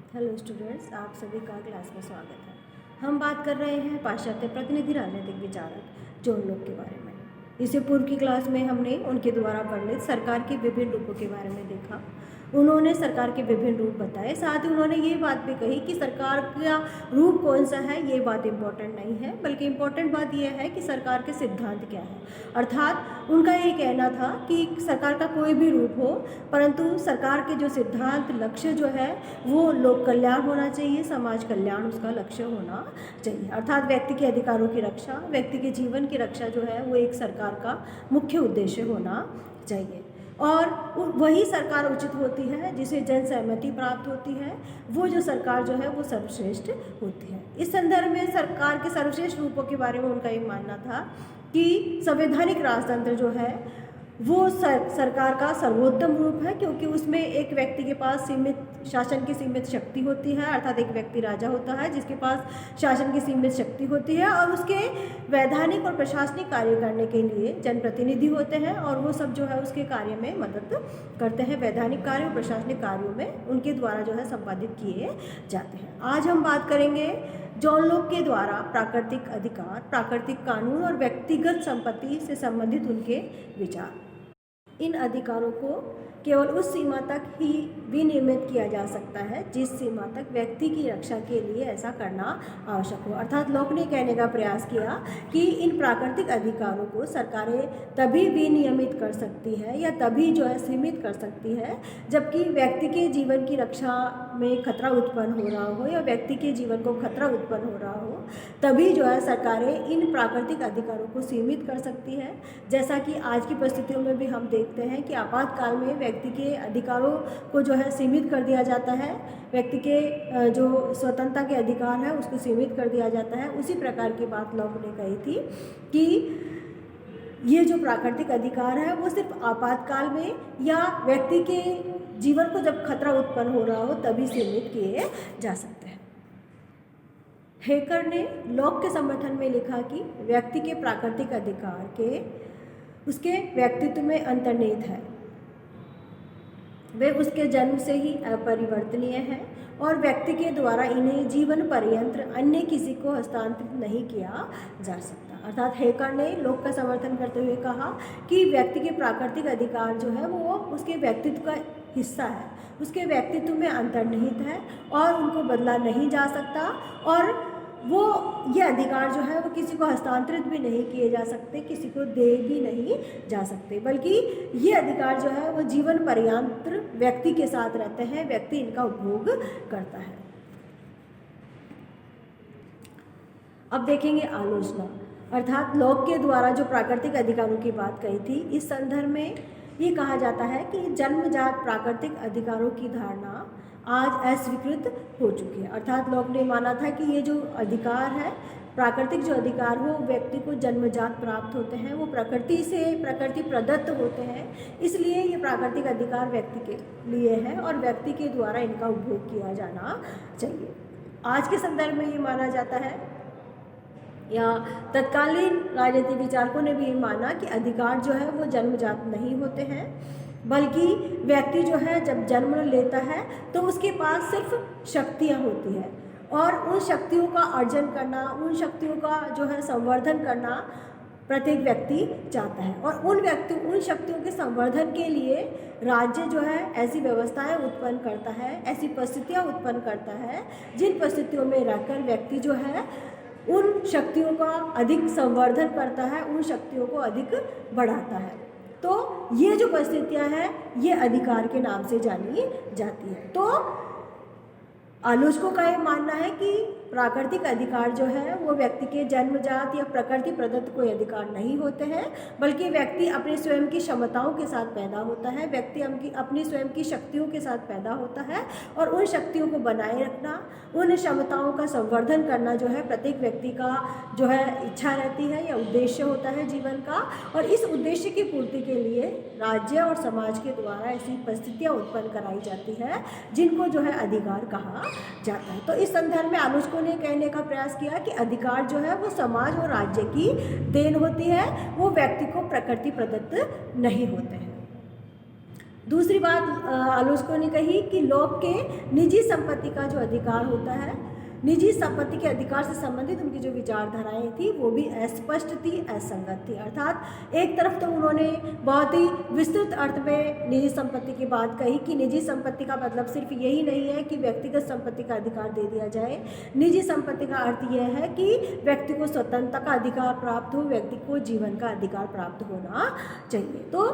Hello students, आप सभी का क्लास में स्वागत है। हम बात कर रहे हैं पाश्चात्य प्रतिनिधि राजनीतिक विचारक जॉन लोक के बारे में। इससे पूर्व की क्लास में हमने उनके द्वारा वर्णित सरकार के विभिन्न रूपों के बारे में देखा। उन्होंने सरकार के विभिन्न रूप बताए, साथ ही उन्होंने ये बात भी कही कि सरकार का रूप कौन सा है ये बात इम्पोर्टेंट नहीं है, बल्कि इम्पोर्टेंट बात यह है कि सरकार के सिद्धांत क्या है। अर्थात उनका ये कहना था कि सरकार का कोई भी रूप हो, परंतु सरकार के जो सिद्धांत लक्ष्य जो है वो लोक कल्याण होना चाहिए, समाज कल्याण उसका लक्ष्य होना चाहिए। अर्थात व्यक्ति के अधिकारों की रक्षा, व्यक्ति के जीवन की रक्षा जो है वो एक सरकार का मुख्य उद्देश्य होना चाहिए। और वही सरकार उचित होती है जिसे जन सहमति प्राप्त होती है, वो जो सरकार जो है वो सर्वश्रेष्ठ होती है। इस संदर्भ में सरकार के सर्वश्रेष्ठ रूपों के बारे में उनका ये मानना था कि संवैधानिक राजतंत्र जो है वो सरकार का सर्वोत्तम रूप है, क्योंकि उसमें एक व्यक्ति के पास सीमित शासन की सीमित शक्ति होती है। अर्थात एक व्यक्ति राजा होता है जिसके पास शासन की सीमित शक्ति होती है, और उसके वैधानिक और प्रशासनिक कार्य करने के लिए जनप्रतिनिधि होते हैं, और वो सब जो है उसके कार्य में मदद करते हैं। वैधानिक कार्य और प्रशासनिक कार्यों में उनके द्वारा जो है संपादित किए जाते हैं। आज हम बात करेंगे जॉन लोक के द्वारा प्राकृतिक अधिकार, प्राकृतिक कानून और व्यक्तिगत संपत्ति से संबंधित उनके विचार। इन अधिकारों को केवल उस सीमा तक ही विनियमित किया जा सकता है जिस सीमा तक व्यक्ति की रक्षा के लिए ऐसा करना आवश्यक हो। अर्थात लोक ने कहने का प्रयास किया कि इन प्राकृतिक अधिकारों को सरकारें तभी विनियमित कर सकती है या तभी जो है सीमित कर सकती है जबकि व्यक्ति के जीवन की रक्षा में खतरा उत्पन्न हो रहा हो या व्यक्ति के जीवन को खतरा उत्पन्न हो रहा हो, तभी जो है सरकारें इन प्राकृतिक अधिकारों को सीमित कर सकती है। जैसा कि आज की परिस्थितियों में भी हम देखते हैं कि आपातकाल में व्यक्ति के अधिकारों को जो है सीमित कर दिया जाता है, व्यक्ति के जो स्वतंत्रता के अधिकार है उसको सीमित कर दिया जाता है। उसी प्रकार की बात लोक ने कही थी कि ये जो प्राकृतिक अधिकार है वो सिर्फ आपातकाल में या व्यक्ति के जीवन को जब खतरा उत्पन्न हो रहा हो तभी सीमित किए जा सकते हैं। हेकर ने लोक के समर्थन में लिखा कि व्यक्ति के प्राकृतिक अधिकार के उसके व्यक्तित्व में अंतर्निहित है, वे उसके जन्म से ही अपरिवर्तनीय हैं और व्यक्ति के द्वारा इन्हें जीवन पर्यंत अन्य किसी को हस्तांतरित नहीं किया जा सकता। अर्थात हेकर ने लोक का समर्थन करते हुए कहा कि व्यक्ति के प्राकृतिक अधिकार जो है वो उसके व्यक्तित्व का हिस्सा है, उसके व्यक्तित्व में अंतर्निहित है और उनको बदला नहीं जा सकता, और वो ये अधिकार जो है वो किसी को हस्तांतरित भी नहीं किए जा सकते, किसी को दे भी नहीं जा सकते, बल्कि ये अधिकार जो है वो जीवन पर्यंत व्यक्ति के साथ रहते हैं, व्यक्ति इनका उपभोग करता है। अब देखेंगे आलोचना। अर्थात लोक के द्वारा जो प्राकृतिक अधिकारों की बात कही थी, इस संदर्भ में ये कहा जाता है कि जन्मजात प्राकृतिक अधिकारों की धारणा आज अस्वीकृत हो चुकी है। अर्थात लोक ने माना था कि ये जो अधिकार है, प्राकृतिक जो अधिकार हो व्यक्ति को जन्मजात प्राप्त होते हैं, वो प्रकृति प्रदत्त होते हैं, इसलिए ये प्राकृतिक अधिकार व्यक्ति के लिए है और व्यक्ति के द्वारा इनका उपभोग किया जाना चाहिए। आज के संदर्भ में ये माना जाता है या तत्कालीन राजनीतिक विचारकों ने भी ये माना कि अधिकार जो है वो जन्मजात नहीं होते हैं, बल्कि व्यक्ति जो है जब जन्म लेता है तो उसके पास सिर्फ शक्तियाँ होती हैं और उन शक्तियों का अर्जन करना, उन शक्तियों का जो है संवर्धन करना प्रत्येक व्यक्ति चाहता है, और उन शक्तियों के संवर्धन के लिए राज्य जो है ऐसी व्यवस्थाएं उत्पन्न करता है, ऐसी परिस्थितियाँ उत्पन्न करता है जिन परिस्थितियों में रहकर व्यक्ति जो है उन शक्तियों का अधिक संवर्धन करता है, उन शक्तियों को अधिक बढ़ाता है। तो ये जो परिस्थितियाँ हैं ये अधिकार के नाम से जानी जाती है। तो आलोचकों का ये मानना है कि प्राकृतिक अधिकार जो है वो व्यक्ति के जन्मजात या प्रकृति प्रदत्त कोई अधिकार नहीं होते हैं, बल्कि व्यक्ति अपने स्वयं की क्षमताओं के साथ पैदा होता है, व्यक्ति अपनी स्वयं की शक्तियों के साथ पैदा होता है, और उन शक्तियों को बनाए रखना, उन क्षमताओं का संवर्धन करना जो है प्रत्येक व्यक्ति का जो है इच्छा रहती है या उद्देश्य होता है जीवन का, और इस उद्देश्य की पूर्ति के लिए राज्य और समाज के द्वारा ऐसी परिस्थितियाँ उत्पन्न कराई जाती है जिनको जो है अधिकार कहा जाता है। तो इस संदर्भ में आलोचकों ने कहने का प्रयास किया कि अधिकार जो है वो समाज और राज्य की देन होती है, वो व्यक्ति को प्रकृति प्रदत्त नहीं होते हैं। दूसरी बात आलोचकों ने कही कि लोक के निजी संपत्ति का जो अधिकार होता है, निजी संपत्ति के अधिकार से संबंधित उनकी जो विचारधाराएं थी वो भी अस्पष्ट थी, असंगत थी। अर्थात एक तरफ तो उन्होंने बहुत ही विस्तृत अर्थ में निजी संपत्ति की बात कही कि निजी संपत्ति का मतलब सिर्फ यही नहीं है कि व्यक्तिगत संपत्ति का अधिकार दे दिया जाए। निजी संपत्ति का अर्थ यह है कि व्यक्ति को स्वतंत्रता का अधिकार प्राप्त हो, व्यक्ति को जीवन का अधिकार प्राप्त होना चाहिए। तो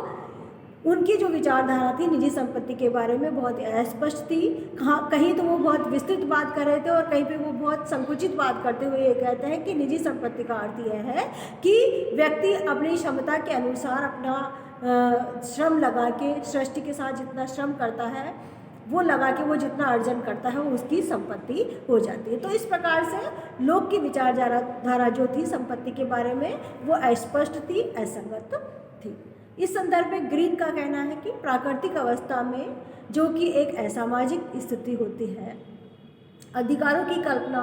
उनकी जो विचारधारा थी निजी संपत्ति के बारे में बहुत अस्पष्ट थी। कहीं तो वो बहुत विस्तृत बात कर रहे थे और कहीं पे वो बहुत संकुचित बात करते हुए ये कहते हैं कि निजी संपत्ति का अर्थ यह है कि व्यक्ति अपनी क्षमता के अनुसार अपना श्रम लगा के सृष्टि के साथ जितना श्रम करता है वो लगा के वो जितना अर्जन करता है वो उसकी संपत्ति हो जाती है। तो इस प्रकार से लोक की विचारधारा जो थी संपत्ति के बारे में वो अस्पष्ट थी, असंगत थी। इस संदर्भ में ग्रीन का कहना है कि प्राकृतिक अवस्था में जो कि एक असामाजिक स्थिति होती है, अधिकारों की कल्पना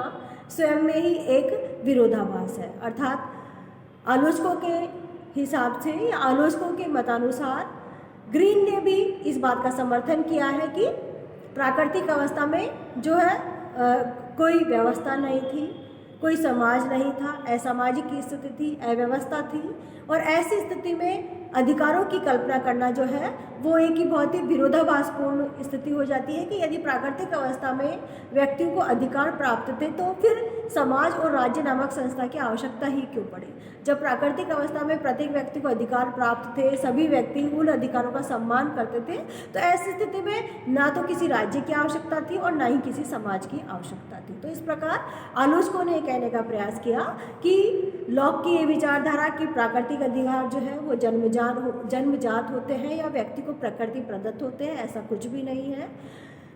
स्वयं में ही एक विरोधाभास है। अर्थात आलोचकों के हिसाब से या आलोचकों के मतानुसार ग्रीन ने भी इस बात का समर्थन किया है कि प्राकृतिक अवस्था में जो है कोई व्यवस्था नहीं थी, कोई समाज नहीं था, असामाजिक स्थिति थी, अव्यवस्था थी और ऐसी स्थिति में अधिकारों की कल्पना करना जो है वो एक ही बहुत ही विरोधाभासपूर्ण स्थिति हो जाती है कि यदि प्राकृतिक अवस्था में व्यक्तियों को अधिकार प्राप्त थे तो फिर समाज और राज्य नामक संस्था की आवश्यकता ही क्यों पड़ी। जब प्राकृतिक अवस्था में प्रत्येक व्यक्ति को अधिकार प्राप्त थे, सभी व्यक्ति उन अधिकारों का सम्मान करते थे, तो ऐसी स्थिति में ना तो किसी राज्य की आवश्यकता थी और ना ही किसी समाज की आवश्यकता थी। तो इस प्रकार आलोचकों ने कहने का प्रयास किया कि लॉक की ये विचारधारा कि प्राकृतिक अधिकार जो है वो जन्मजात होते हैं या व्यक्ति को प्रकृति प्रदत्त होते हैं, ऐसा कुछ भी नहीं है।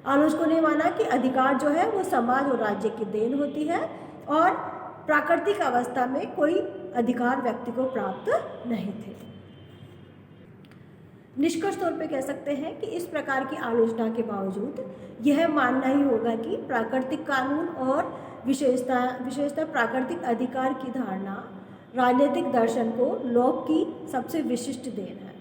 आलोचकों ने माना कि अधिकार जो है वो समाज और राज्य की देन होती है और प्राकृतिक अवस्था में कोई अधिकार व्यक्ति को प्राप्त नहीं थे। निष्कर्ष तौर पे कह सकते हैं कि इस प्रकार की आलोचना के बावजूद यह मानना ही होगा कि प्राकृतिक कानून और विशेषतः प्राकृतिक अधिकार की धारणा राजनीतिक दर्शन को लॉक की सबसे विशिष्ट देन है।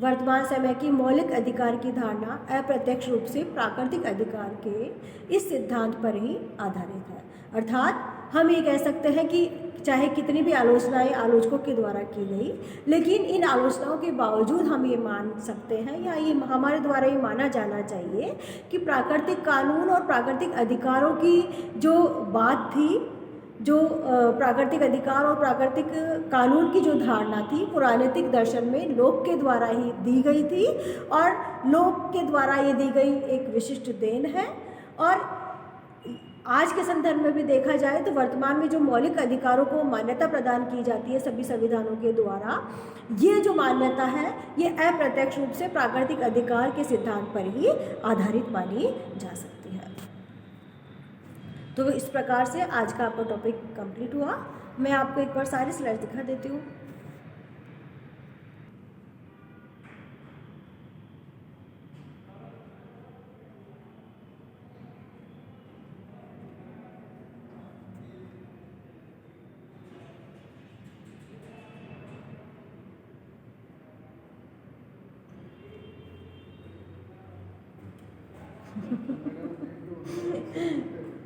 वर्तमान समय की मौलिक अधिकार की धारणा अप्रत्यक्ष रूप से प्राकृतिक अधिकार के इस सिद्धांत पर ही आधारित है। अर्थात हम ये कह सकते हैं कि चाहे कितनी भी आलोचनाएं आलोचकों के द्वारा की गई, लेकिन इन आलोचनाओं के बावजूद हम ये मान सकते हैं या ये हमारे द्वारा ये माना जाना चाहिए कि प्राकृतिक कानून और प्राकृतिक अधिकारों की जो बात थी, जो प्राकृतिक अधिकार और प्राकृतिक कानून की जो धारणा थी वो राजनीतिक दर्शन में लोक के द्वारा ही दी गई थी और लोक के द्वारा ये दी गई एक विशिष्ट देन है। और आज के संदर्भ में भी देखा जाए तो वर्तमान में जो मौलिक अधिकारों को मान्यता प्रदान की जाती है सभी संविधानों के द्वारा, ये जो मान्यता है ये अप्रत्यक्ष रूप से प्राकृतिक अधिकार के सिद्धांत पर ही आधारित मानी जा सकती है। तो इस प्रकार से आज का आपका टॉपिक कंप्लीट हुआ। मैं आपको एक बार सारी स्लाइड दिखा देती हूँ।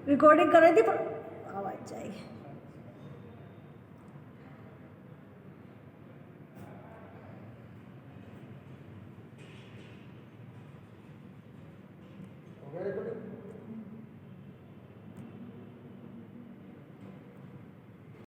रिकॉर्डिंग कर रही थी पर आवाज जाएगी।